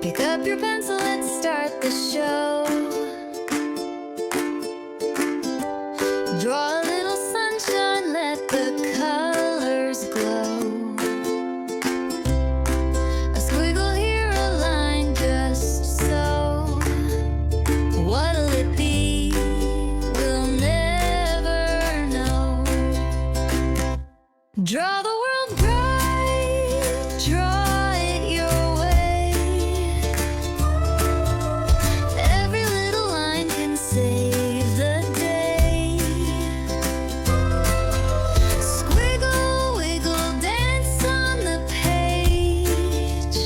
Pick up your pencil, let's start the show. Draw a little sunshine, let the colors glow. A squiggle here, a line just so. What'll it be? We'll never know. Draw the world bright, draw it your way. Every little line can save the day. Squiggle, wiggle, dance on the page.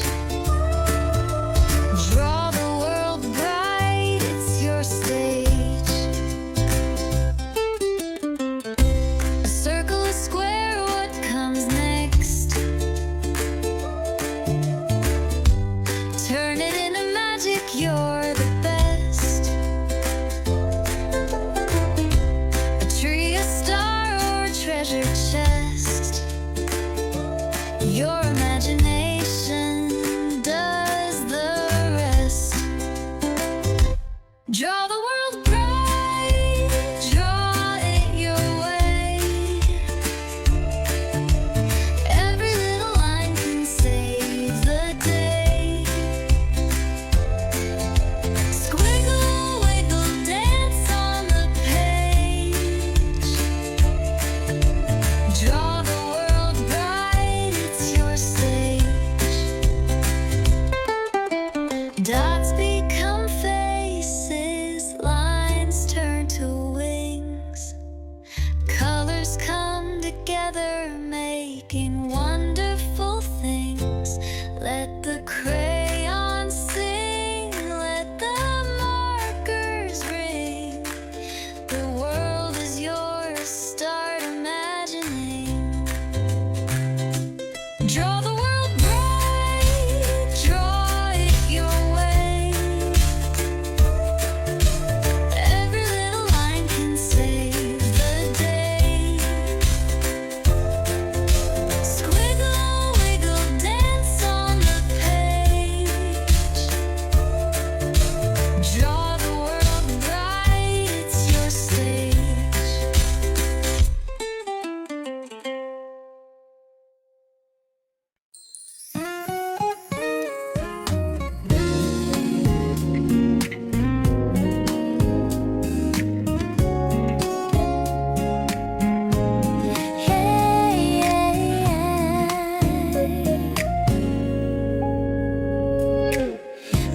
Draw the world bright, it's your stage. A circle, a square, what comes next? Turn it into magic, you're the best. A tree, a star, or a treasure chest. Your imagination does the rest. Draw the world bright, draw it your way. Every little line can save the day. Squiggle, wiggle, dance on the page. Draw the world bright, it's your stage. Dots become faces, lines turn to wings. Colors come together, making wonderful things. Let the crayons sing, let the markers ring. The world is yours, start imagining. Draw the world bright, draw it your way. Every little line can save the day. Squiggle, wiggle, dance on the page. Draw the world bright, it's your stage.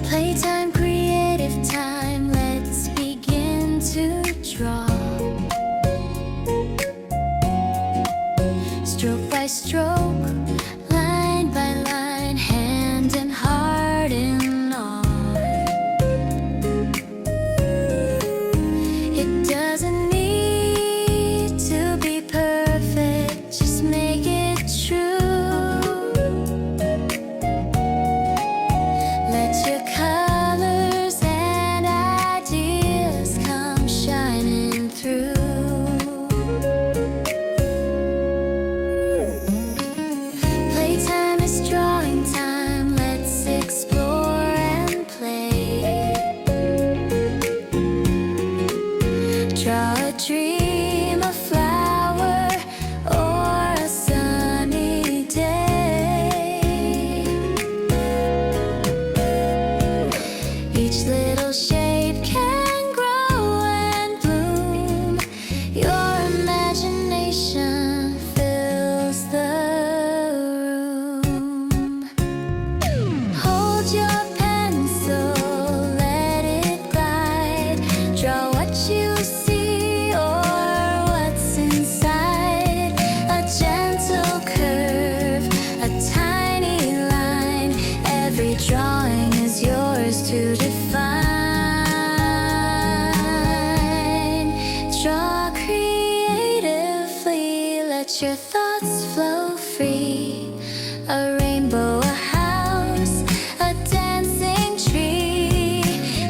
Playtime, creative time, let's begin to draw. Stroke by stroke, line by line, hand and heart in awe. It doesn't need to be perfect, just make it true. Let your colors and ideas come shining through. Playtime is drawing time, let's explore and play. Draw a dream, a flower, or a sunny day. Each little shape can grow and bloom. Your imagination fills the room. Hold your pencil, let it glide. Draw what you see or what's inside. A gentle curve, a tiny line. Every drawing is yours to define. Draw creatively, let your thoughts flow free. A rainbow, a house, a dancing tree.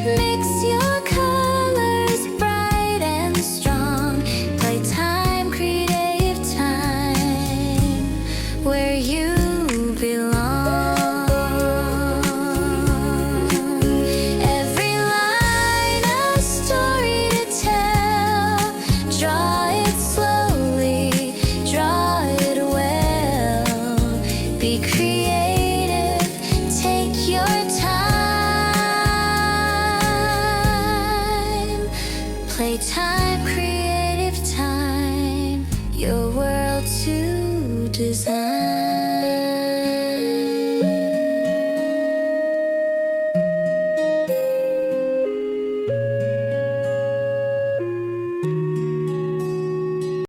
Mix your colors bright and strong. Playtime, creative time, where you belong. playtime.